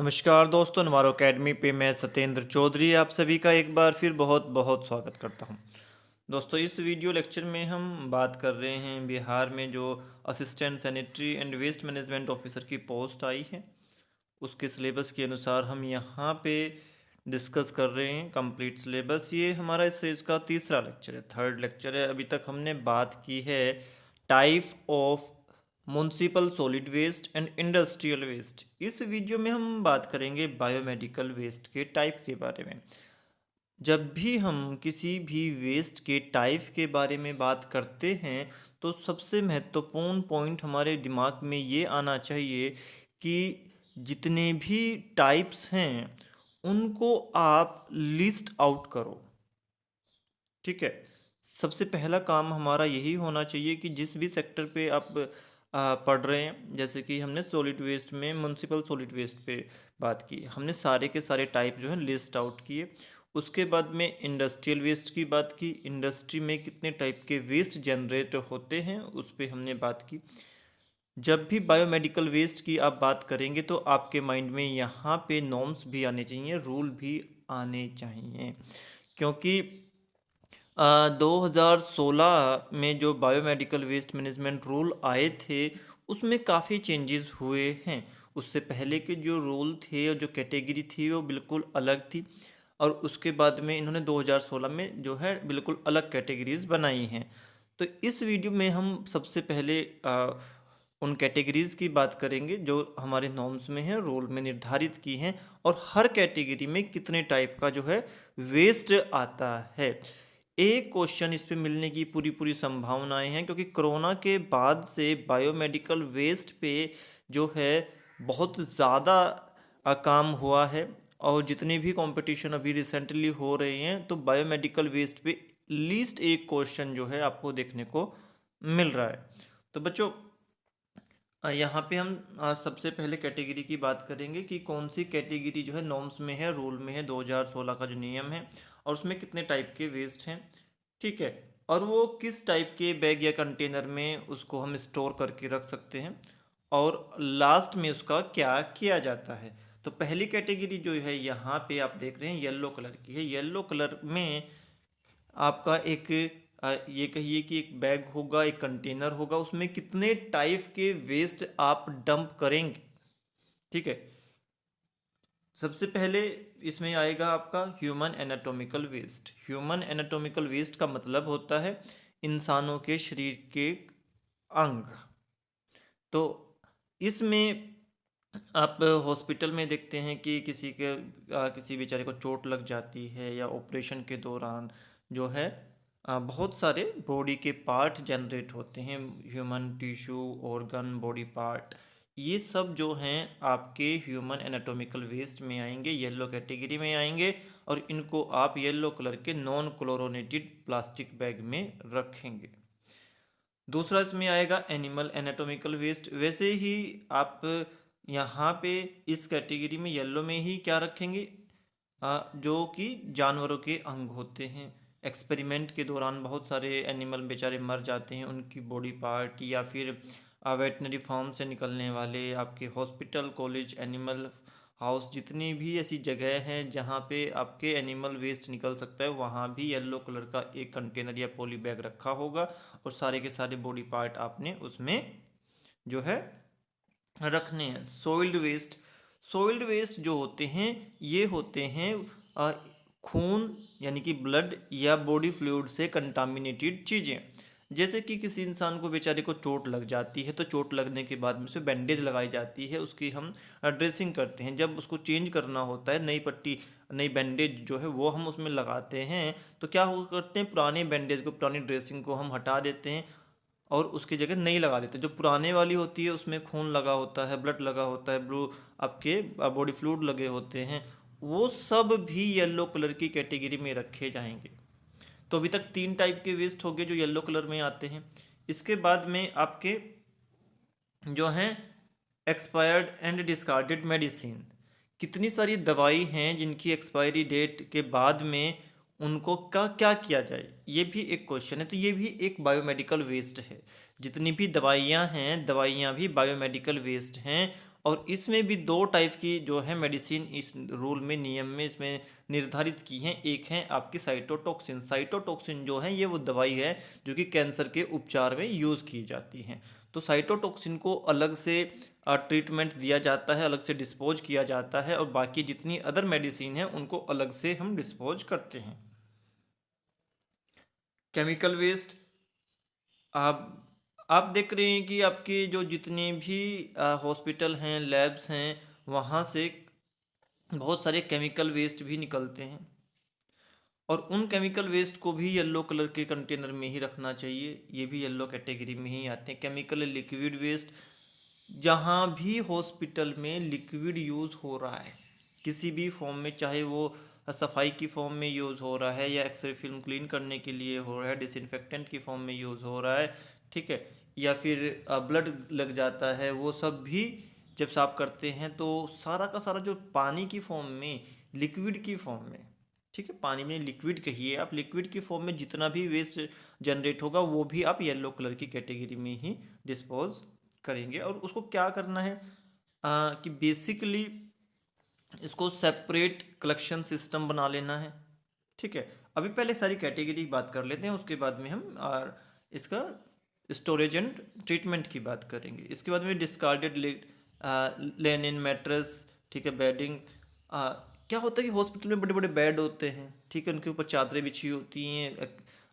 नमस्कार दोस्तों, नवारो अकेडमी पे मैं सत्येंद्र चौधरी आप सभी का एक बार फिर बहुत बहुत स्वागत करता हूं। दोस्तों, इस वीडियो लेक्चर में हम बात कर रहे हैं बिहार में जो assistant sanitary and waste management officer की पोस्ट आई है, उसके सिलेबस के अनुसार हम यहाँ पे डिस्कस कर रहे हैं कंप्लीट सिलेबस। ये हमारा इस सीरीज का तीसरा लेक्चर है, थर्ड लेक्चर है। अभी तक हमने बात की है type of municipal solid waste and industrial waste. इस वीडियो में हम बात करेंगे बायोमेडिकल वेस्ट के टाइप के बारे में। जब भी हम किसी भी वेस्ट के टाइप के बारे में बात करते हैं तो सबसे महत्वपूर्ण पॉइंट हमारे दिमाग में ये आना चाहिए कि जितने भी टाइप्स हैं उनको आप लिस्ट आउट करो। ठीक है, सबसे पहला काम हमारा यही होना चाहिए कि जिस भी सेक्टर पे आप पढ़ रहे हैं, जैसे कि हमने सॉलिड वेस्ट में म्युनिसिपल सॉलिड वेस्ट पे बात की, हमने सारे के सारे टाइप जो है लिस्ट आउट किए। उसके बाद में इंडस्ट्रियल वेस्ट की बात की, इंडस्ट्री में कितने टाइप के वेस्ट जनरेट होते हैं उस पर हमने बात की। जब भी बायोमेडिकल वेस्ट की आप बात करेंगे तो आपके माइंड में यहाँ पे नॉर्म्स भी आने चाहिए, रूल भी आने चाहिए, क्योंकि 2016 में जो बायोमेडिकल वेस्ट मैनेजमेंट रूल आए थे उसमें काफ़ी चेंजेस हुए हैं। उससे पहले के जो रूल थे और जो कैटेगरी थी वो बिल्कुल अलग थी, और उसके बाद में इन्होंने 2016 में जो है बिल्कुल अलग कैटेगरीज बनाई हैं। तो इस वीडियो में हम सबसे पहले उन कैटेगरीज की बात करेंगे जो हमारे नॉर्म्स में हैं, रूल में निर्धारित की हैं, और हर कैटेगरी में कितने टाइप का जो है वेस्ट आता है। एक क्वेश्चन इस पे मिलने की पूरी पूरी संभावनाएं हैं, क्योंकि कोरोना के बाद से बायोमेडिकल वेस्ट पे जो है बहुत ज़्यादा काम हुआ है, और जितने भी कंपटीशन अभी रिसेंटली हो रहे हैं तो बायोमेडिकल वेस्ट पे लीस्ट एक क्वेश्चन जो है आपको देखने को मिल रहा है। तो बच्चों, यहाँ पे हम सबसे पहले कैटेगरी की बात करेंगे कि कौन सी कैटेगरी जो है नॉर्म्स में है, रूल में है, 2016 का जो नियम है, और उसमें कितने टाइप के वेस्ट हैं। ठीक है, और वो किस टाइप के बैग या कंटेनर में उसको हम स्टोर करके रख सकते हैं, और लास्ट में उसका क्या किया जाता है। तो पहली कैटेगरी जो है यहाँ पे आप देख रहे हैं येलो कलर की है। येलो कलर में आपका एक ये कहिए कि एक बैग होगा, एक कंटेनर होगा, उसमें कितने टाइप के वेस्ट आप डंप करेंगे। ठीक है, सबसे पहले इसमें आएगा आपका human anatomical waste. Human anatomical waste का मतलब होता है इंसानों के शरीर के अंग। तो इसमें आप हॉस्पिटल में देखते हैं कि किसी बेचारे को चोट लग जाती है, या ऑपरेशन के दौरान जो है बहुत सारे बॉडी के पार्ट जनरेट होते हैं, human tissue, organ, body part. ये सब जो हैं आपके ह्यूमन एनाटॉमिकल वेस्ट में आएंगे, येलो कैटेगरी में आएंगे, और इनको आप येलो कलर के नॉन क्लोरोनेटेड प्लास्टिक बैग में रखेंगे। दूसरा इसमें आएगा एनिमल एनाटॉमिकल वेस्ट। वैसे ही आप यहाँ पे इस कैटेगरी में येलो में ही क्या रखेंगे, जो कि जानवरों के अंग होते हैं। एक्सपेरिमेंट के दौरान बहुत सारे एनिमल बेचारे मर जाते हैं, उनकी बॉडी पार्ट, या फिर वेटनरी फार्म से निकलने वाले आपके हॉस्पिटल, कॉलेज, एनिमल हाउस, जितनी भी ऐसी जगह हैं जहाँ पे आपके एनिमल वेस्ट निकल सकता है, वहाँ भी येलो कलर का एक कंटेनर या पॉली बैग रखा होगा, और सारे के सारे बॉडी पार्ट आपने उसमें जो है रखने हैं। सॉइल्ड वेस्ट, सॉइल्ड वेस्ट जो होते हैं ये होते हैं खून यानी कि ब्लड या बॉडी फ्लूइड से कंटामिनेटेड चीज़ें। जैसे कि किसी इंसान को बेचारे को चोट लग जाती है, तो चोट लगने के बाद में उसे बैंडेज लगाई जाती है, उसकी हम ड्रेसिंग करते हैं। जब उसको चेंज करना होता है, नई पट्टी, नई बैंडेज जो है वो हम उसमें लगाते हैं, तो क्या हो करते हैं, पुराने बैंडेज को, पुरानी ड्रेसिंग को हम हटा देते हैं और उसकी जगह नई लगा देते हैं। जो पुराने वाली होती है उसमें खून लगा होता है, ब्लड लगा होता है, ब्लू आपके बॉडी फ्लूइड लगे होते हैं, वो सब भी येलो कलर की कैटेगरी में रखे जाएंगे। तो अभी तक 3 टाइप के वेस्ट हो गए जो येलो कलर में आते हैं। इसके बाद में आपके जो हैं एक्सपायर्ड एंड डिस्कार्डेड मेडिसिन, कितनी सारी दवाई हैं जिनकी एक्सपायरी डेट के बाद में उनको क्या किया जाए, ये भी एक क्वेश्चन है। तो ये भी एक बायोमेडिकल वेस्ट है। जितनी भी दवाइयाँ हैं, दवाइयाँ भी बायोमेडिकल वेस्ट हैं, और इसमें भी दो टाइप की जो है मेडिसिन इस रूल में, नियम में इसमें निर्धारित की हैं। एक है आपकी साइटोटॉक्सिन। साइटोटॉक्सिन जो है ये वो दवाई है जो कि कैंसर के उपचार में यूज़ की जाती हैं। तो साइटोटॉक्सिन को अलग से ट्रीटमेंट दिया जाता है, अलग से डिस्पोज किया जाता है, और बाकी जितनी अदर मेडिसिन है उनको अलग से हम डिस्पोज करते हैं। केमिकल वेस्ट, आप देख रहे हैं कि आपके जो जितने भी हॉस्पिटल हैं, लैब्स हैं, वहाँ से बहुत सारे केमिकल वेस्ट भी निकलते हैं, और उन केमिकल वेस्ट को भी येलो कलर के कंटेनर में ही रखना चाहिए। ये भी येलो कैटेगरी में ही आते हैं। केमिकल लिक्विड वेस्ट, जहाँ भी हॉस्पिटल में लिक्विड यूज़ हो रहा है किसी भी फॉर्म में, चाहे वो सफाई की फॉर्म में यूज़ हो रहा है, या एक्सरे फिल्म क्लीन करने के लिए हो रहा है, डिसइंफेक्टेंट की फॉर्म में यूज़ हो रहा है, ठीक है, या फिर ब्लड लग जाता है, वो सब भी जब साफ करते हैं तो सारा का सारा जो पानी की फॉर्म में, लिक्विड की फॉर्म में, ठीक है, पानी में लिक्विड कहिए आप, लिक्विड की फॉर्म में जितना भी वेस्ट जनरेट होगा वो भी आप येलो कलर की कैटेगरी में ही डिस्पोज करेंगे। और उसको क्या करना है कि बेसिकली इसको सेपरेट कलेक्शन सिस्टम बना लेना है, ठीक है। अभी पहले सारी कैटेगरी की बात कर लेते हैं, उसके बाद में हम इसका स्टोरेज एंड ट्रीटमेंट की बात करेंगे। इसके बाद में डिस्कार्डेड लेनिन मैट्रेस, ठीक है, बेडिंग। क्या होता है कि हॉस्पिटल में बड़े बड़े बेड होते हैं, ठीक है, उनके ऊपर चादरें बिछी होती हैं,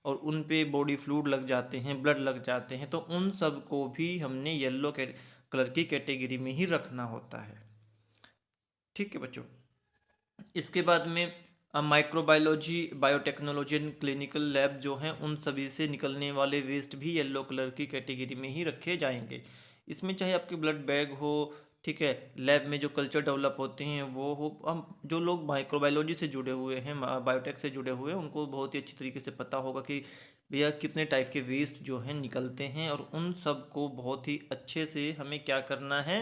और उन पे बॉडी फ्लूइड लग जाते हैं, ब्लड लग जाते हैं, तो उन सब को भी हमने येलो कलर की कैटेगरी में ही रखना होता है, ठीक है बच्चों। इसके बाद में microbiology, biotechnology and clinical lab जो हैं, उन सभी से निकलने वाले वेस्ट भी येलो कलर की कैटेगरी में ही रखे जाएंगे। इसमें चाहे आपके ब्लड बैग हो, ठीक है, लैब में जो कल्चर डेवलप होते हैं वो हो। हम जो लोग माइक्रोबायोलॉजी से जुड़े हुए हैं, बायोटेक से जुड़े हुए हैं, उनको बहुत ही अच्छी तरीके से पता होगा कि भैया कितने टाइप के वेस्ट जो हैं निकलते हैं, और उन सब को बहुत ही अच्छे से हमें क्या करना है,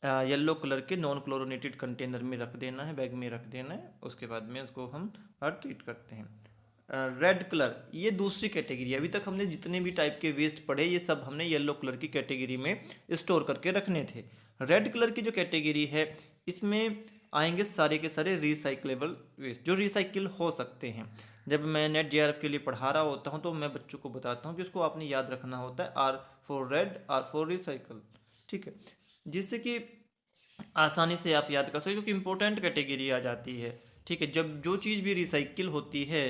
येलो कलर के नॉन क्लोरोनेटेड कंटेनर में रख देना है, बैग में रख देना है। उसके बाद में उसको हम ट्रीट करते हैं। रेड कलर, ये दूसरी कैटेगरी है। अभी तक हमने जितने भी टाइप के वेस्ट पढ़े ये सब हमने येलो कलर की कैटेगरी में स्टोर करके रखने थे। रेड कलर की जो कैटेगरी है इसमें आएंगे सारे के सारे रिसाइकलेबल वेस्ट जो रिसाइकिल हो सकते हैं। जब मैं नेट जेआरएफ के लिए पढ़ा रहा होता हूँ तो मैं बच्चों को बताता हूँ कि उसको आपने याद रखना होता है R for red, R for recycle, ठीक है, जिससे कि आसानी से आप याद कर सकते, क्योंकि इंपॉर्टेंट कैटेगरी आ जाती है, ठीक है। जब जो चीज़ भी रिसाइकिल होती है,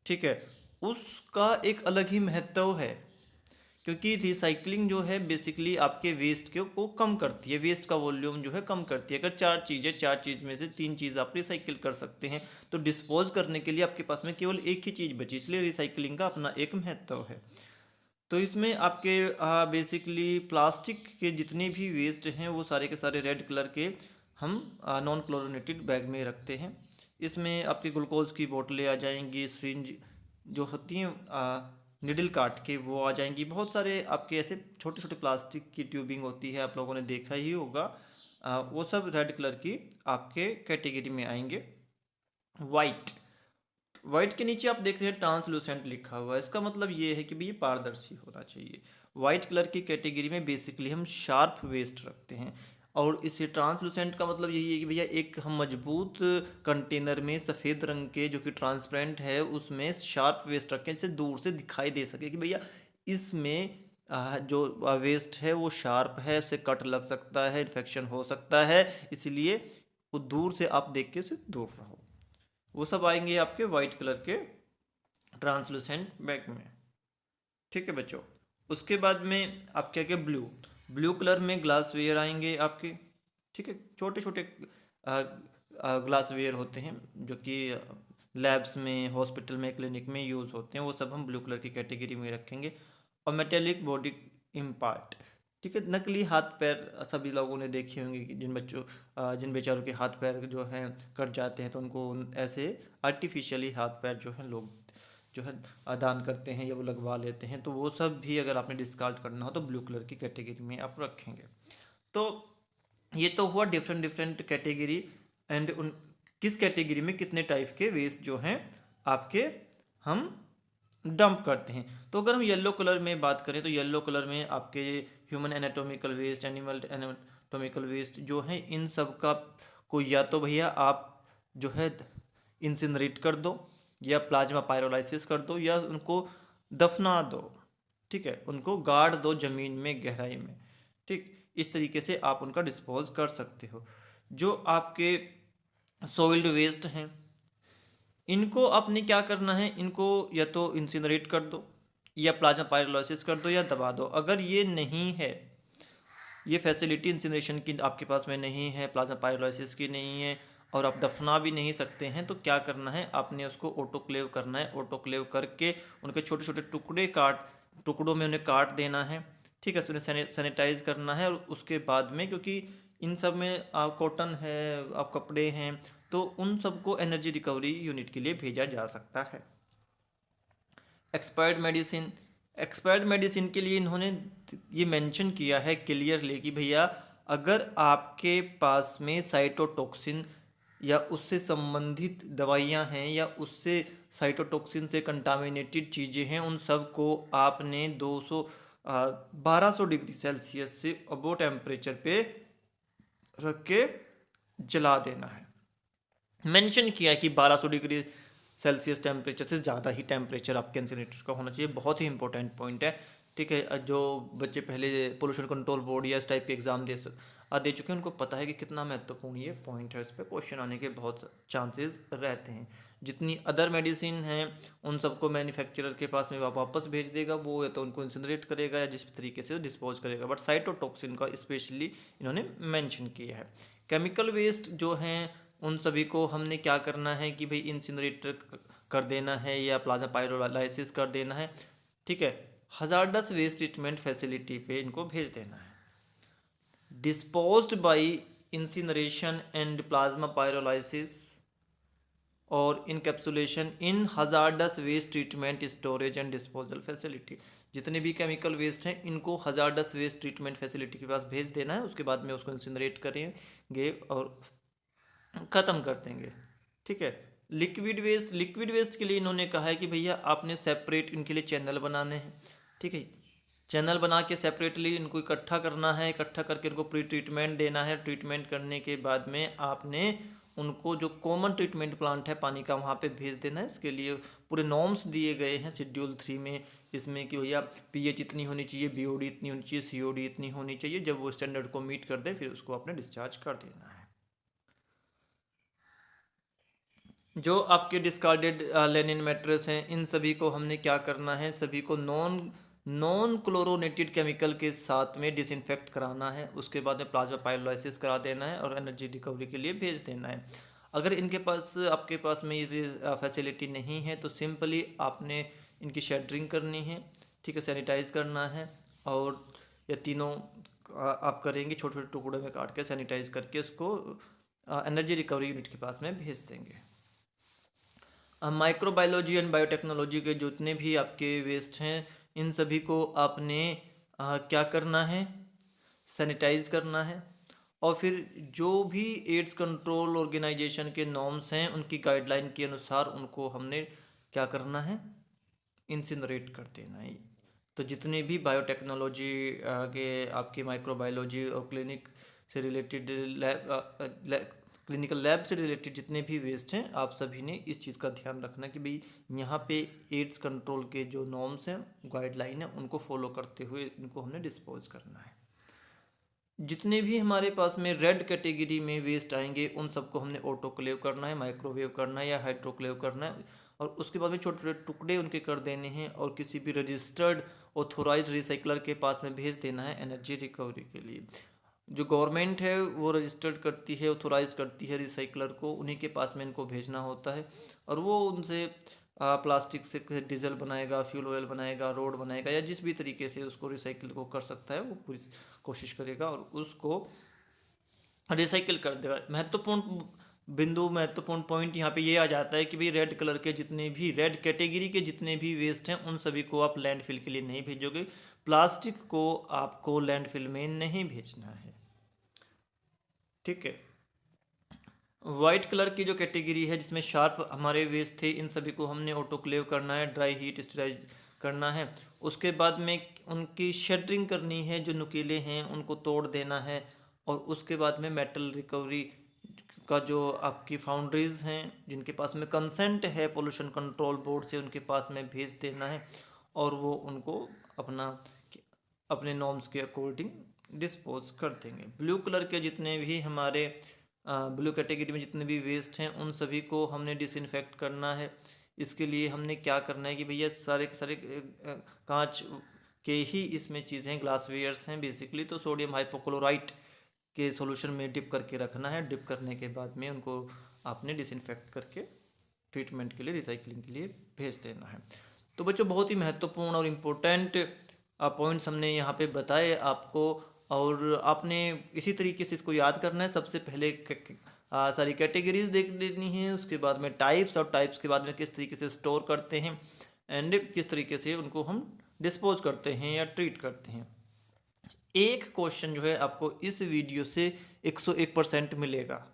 ठीक है, उसका एक अलग ही महत्व है, क्योंकि रिसाइकलिंग जो है बेसिकली आपके वेस्ट को कम करती है, वेस्ट का वॉल्यूम जो है कम करती है। अगर चार चीज़ है, चार चीज़ में से तीन चीज़ आप रिसाइकिल कर सकते हैं, तो डिस्पोज करने के लिए आपके पास में केवल एक ही चीज़ बची, इसलिए रिसाइकलिंग का अपना एक महत्व है। तो इसमें आपके बेसिकली प्लास्टिक के जितने भी वेस्ट हैं वो सारे के सारे रेड कलर के हम नॉन क्लोरोनेटेड बैग में रखते हैं। इसमें आपके ग्लूकोज की बोतलें आ जाएंगी, सिरिंज जो होती हैं निडल काट के वो आ जाएंगी, बहुत सारे आपके ऐसे छोटे छोटे प्लास्टिक की ट्यूबिंग होती है, आप लोगों ने देखा ही होगा। वो सब रेड कलर की आपके कैटेगरी में आएंगे। वाइट, वाइट के नीचे आप देख रहे हैं ट्रांसलूसेंट लिखा हुआ है, इसका मतलब ये है कि भाई ये पारदर्शी होना चाहिए। वाइट कलर की कैटेगरी में बेसिकली हम शार्प वेस्ट रखते हैं, और इसे ट्रांसलूसेंट का मतलब यही है कि भैया एक हम मजबूत कंटेनर में सफ़ेद रंग के जो कि ट्रांसपेरेंट है उसमें शार्प वेस्ट रखें, जिससे दूर से दिखाई दे सके कि भैया इसमें जो वेस्ट है वो शार्प है, उससे कट लग सकता है, इन्फेक्शन हो सकता है, इसलिए वो दूर से आप देख के उसे दूर रहो। वो सब आएंगे आपके वाइट कलर के ट्रांसलूसेंट बैग में, ठीक है बच्चों। उसके बाद में आप क्या क्या ब्लू, ब्लू कलर में ग्लास वेयर आएंगे आपके, ठीक है, छोटे छोटे ग्लास वेयर होते हैं जो कि लैब्स में, हॉस्पिटल में, क्लिनिक में यूज़ होते हैं, वो सब हम ब्लू कलर की कैटेगरी में रखेंगे। और मेटेलिक बॉडी इम्पार्ट, ठीक है, नकली हाथ पैर सभी लोगों ने देखे होंगे कि जिन बेचारों के हाथ पैर जो हैं कट जाते हैं तो उनको ऐसे आर्टिफिशियली हाथ पैर जो हैं लोग जो है दान करते हैं या वो लगवा लेते हैं, तो वो सब भी अगर आपने डिस्कार्ड करना हो तो ब्लू कलर की कैटेगरी में आप रखेंगे। तो ये तो हुआ डिफरेंट डिफरेंट कैटेगरी, एंड उन किस कैटेगरी में कितने टाइप के वेस्ट जो हैं आपके हम डंप करते हैं। तो अगर हम येलो कलर में बात करें तो येलो कलर में आपके human anatomical waste, animal chemical waste जो है, इन सब का को या तो भैया आप जो है इंसिनरेट कर दो, या प्लाज्मा पायरोलाइसिस कर दो, या उनको दफना दो। ठीक है, उनको गाड़ दो ज़मीन में गहराई में। ठीक, इस तरीके से आप उनका डिस्पोज कर सकते हो। जो आपके सॉइल्ड वेस्ट हैं, इनको आपने क्या करना है, इनको या तो इंसिनरेट कर दो, या प्लाज्मा पायरोलाइसिस कर दो, या दबा दो। अगर ये नहीं है, ये फैसिलिटी इंसिनरेशन की आपके पास में नहीं है, प्लाज्मा पायरोलाइसिस की नहीं है, और आप दफना भी नहीं सकते हैं, तो क्या करना है, आपने उसको ऑटोक्लेव करना है। ऑटोक्लेव करके उनके छोटे छोटे टुकड़ों में उन्हें काट देना है। ठीक है, उन्हें सैनिटाइज करना है, और उसके बाद में, क्योंकि इन सब में आप कॉटन है, आप कपड़े हैं, तो उन सबको एनर्जी रिकवरी यूनिट के लिए भेजा जा सकता है। एक्सपायर्ड मेडिसिन के लिए इन्होंने ये मेंशन किया है क्लियरली कि भैया अगर आपके पास में साइटोटॉक्सिन या उससे संबंधित दवाइयाँ हैं, या उससे साइटोटॉक्सिन से कंटामिनेटेड चीज़ें हैं, उन सब को आपने 1200 डिग्री सेल्सियस से अबो टेम्परेचर पे रख के जला देना है। मेंशन किया है कि 1200 डिग्री सेल्सियस टेम्परेचर से ज़्यादा ही टेम्परेचर आपके इंसिनरेटर का होना चाहिए। बहुत ही इंपॉर्टेंट पॉइंट है। ठीक है, जो बच्चे पहले पोल्यूशन कंट्रोल बोर्ड या इस टाइप के एग्ज़ाम दे चुके हैं, उनको पता है कि कितना महत्वपूर्ण ये पॉइंट है। इस पर क्वेश्चन आने के बहुत चांसेस रहते हैं। जितनी अदर मेडिसिन हैं, उन सबको मैन्युफैक्चरर के पास में वापस भेज देगा, वो या तो उनको इंसिनरेट करेगा या जिस तरीके से डिस्पोज करेगा। बट साइटोटॉक्सिन का स्पेशली इन्होंने मेंशन किया है। केमिकल वेस्ट जो हैं, उन सभी को हमने क्या करना है कि भाई इंसिनरेटर कर देना है, या प्लाज्मा पायरोलाइसिस कर देना है। ठीक है, हजार्डस वेस्ट ट्रीटमेंट फैसिलिटी पे इनको भेज देना है। Disposed by incineration and plasma pyrolysis और encapsulation in hazardous waste treatment storage and disposal facility. जितने भी केमिकल वेस्ट हैं, इनको हजार्डस वेस्ट ट्रीटमेंट फैसिलिटी के पास भेज देना है। उसके बाद में उसको इंसिनरेट करेंगे और ख़त्म कर देंगे। ठीक है, लिक्विड वेस्ट के लिए इन्होंने कहा है कि भैया आपने सेपरेट इनके लिए चैनल बनाने हैं। ठीक है, चैनल बना के सेपरेटली इनको इकट्ठा करना है। इकट्ठा करके इनको प्री ट्रीटमेंट देना है। ट्रीटमेंट करने के बाद में आपने उनको जो कॉमन ट्रीटमेंट प्लांट है पानी का, वहाँ पे भेज देना है। इसके लिए पूरे नॉर्म्स दिए गए हैं शेड्यूल 3 में, इसमें कि भैया पीएच इतनी होनी चाहिए, बीओडी इतनी होनी चाहिए, सीओडी इतनी होनी चाहिए। जब वो स्टैंडर्ड को मीट कर दे, फिर उसको आपने डिस्चार्ज कर देना है। जो आपके डिस्कार्डेड लेनिन मैट्रेस हैं, इन सभी को हमने क्या करना है, सभी को नॉन क्लोरोनेटेड केमिकल के साथ में डिसइंफेक्ट कराना है। उसके बाद में प्लाज्मा पायरोलाइसिस करा देना है और एनर्जी रिकवरी के लिए भेज देना है। अगर आपके पास में ये फैसिलिटी नहीं है, तो सिंपली आपने इनकी शेडरिंग करनी है। ठीक है, सैनिटाइज करना है, और ये तीनों आप करेंगे, छोटे छोटे टुकड़ों में काट के सैनिटाइज करके उसको एनर्जी रिकवरी यूनिट के पास में भेज देंगे। माइक्रोबायोलॉजी एंड बायोटेक्नोलॉजी के जितने भी आपके वेस्ट हैं, इन सभी को आपने क्या करना है, सैनिटाइज करना है। और फिर जो भी एड्स कंट्रोल ऑर्गेनाइजेशन के नॉर्म्स हैं, उनकी गाइडलाइन के अनुसार उनको हमने क्या करना है, इंसिनरेट कर देना है। तो जितने भी बायोटेक्नोलॉजी के आपकी माइक्रोबायोलॉजी और क्लिनिकल लैब से रिलेटेड जितने भी वेस्ट हैं, आप सभी ने इस चीज़ का ध्यान रखना कि भाई यहाँ पे एड्स कंट्रोल के जो नॉर्म्स हैं, गाइडलाइन है, उनको फॉलो करते हुए इनको हमने डिस्पोज करना है। जितने भी हमारे पास में रेड कैटेगरी में वेस्ट आएंगे, उन सबको हमने ऑटोक्लेव करना है, माइक्रोवेव करना है, या हाइड्रोक्लेव करना है, और उसके बाद में छोटे छोटे टुकड़े उनके कर देने हैं, और किसी भी रजिस्टर्ड ऑथोराइज्ड रिसाइकलर के पास में भेज देना है एनर्जी रिकवरी के लिए। जो गवर्नमेंट है वो रजिस्टर्ड करती है, ऑथोराइज करती है रिसाइकलर को, उन्हीं के पास में इनको भेजना होता है, और वो उनसे प्लास्टिक से डीजल बनाएगा, फ्यूल ऑयल बनाएगा, रोड बनाएगा, या जिस भी तरीके से उसको रिसाइकिल को कर सकता है वो पूरी कोशिश करेगा और उसको रिसाइकिल कर देगा। महत्वपूर्ण पॉइंट यहाँ पे ये आ जाता है कि भाई रेड कैटेगरी के जितने भी वेस्ट हैं, उन सभी को आप लैंडफिल के लिए नहीं भेजोगे। प्लास्टिक को आपको लैंडफिल में नहीं भेजना है। ठीक है, वाइट कलर की जो कैटेगरी है, जिसमें शार्प हमारे वेस्ट थे, इन सभी को हमने ऑटोक्लेव करना है, ड्राई हीट स्टराइज करना है। उसके बाद में उनकी शेडरिंग करनी है, जो नुकीले हैं उनको तोड़ देना है, और उसके बाद में मेटल रिकवरी का जो आपकी फाउंड्रीज हैं जिनके पास में कंसेंट है पोल्यूशन कंट्रोल बोर्ड से, उनके पास में भेज देना है और वो उनको अपना अपने नॉर्म्स के अकॉर्डिंग डिस्पोज कर देंगे। ब्लू कलर के जितने भी हमारे ब्लू कैटेगरी में जितने भी वेस्ट हैं उन सभी को हमने डिसइंफेक्ट करना है। इसके लिए हमने क्या करना है कि भैया सारे के सारे कांच के ही इसमें चीज़ें हैं, ग्लासवेयर्स हैं बेसिकली, तो सोडियम हाइपोक्लोराइट के सॉल्यूशन में डिप करके रखना है। डिप करने के बाद में उनको आपने डिसइंफेक्ट करके ट्रीटमेंट के लिए, रिसाइकलिंग के लिए भेज देना है। तो बच्चों बहुत ही महत्वपूर्ण और इम्पोर्टेंट पॉइंट्स हमने यहाँ पे बताए आपको, और आपने इसी तरीके से इसको याद करना है। सबसे पहले सारी कैटेगरीज देख लेनी है, उसके बाद में टाइप्स, और टाइप्स के बाद में किस तरीके से स्टोर करते हैं एंड किस तरीके से उनको हम डिस्पोज करते हैं या ट्रीट करते हैं। एक क्वेश्चन जो है आपको इस वीडियो से 101% मिलेगा।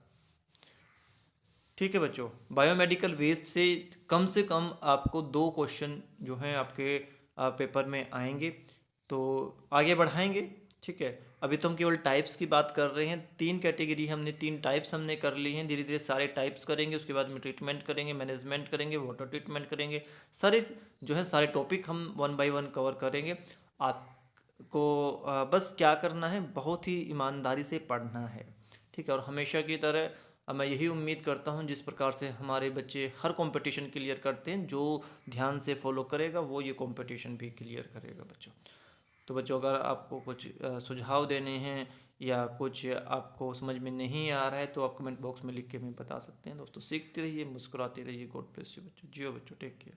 ठीक है बच्चों, बायोमेडिकल वेस्ट से कम आपको 2 क्वेश्चन जो हैं आपके पेपर में आएंगे। तो आगे बढ़ाएंगे। ठीक है, अभी तो हम केवल टाइप्स की बात कर रहे हैं। 3 कैटेगरी हमने, 3 टाइप्स हमने कर ली हैं। धीरे धीरे सारे टाइप्स करेंगे, उसके बाद में ट्रीटमेंट करेंगे, मैनेजमेंट करेंगे, वाटर ट्रीटमेंट करेंगे। सारे जो है सारे टॉपिक हम 1 बाय 1 कवर करेंगे। आपको बस क्या करना है, बहुत ही ईमानदारी से पढ़ना है। ठीक है, और हमेशा की तरह मैं यही उम्मीद करता हूँ जिस प्रकार से हमारे बच्चे हर कंपटीशन क्लियर करते हैं, जो ध्यान से फॉलो करेगा वो ये कंपटीशन भी क्लियर करेगा बच्चों। तो बच्चों अगर आपको कुछ सुझाव देने हैं या कुछ आपको समझ में नहीं आ रहा है तो आप कमेंट बॉक्स में लिख के हमें बता सकते हैं। दोस्तों सीखते रहिए, मुस्कुराते रहिए। गॉड ब्लेस यू बच्चों। जियो बच्चों, टेक केयर।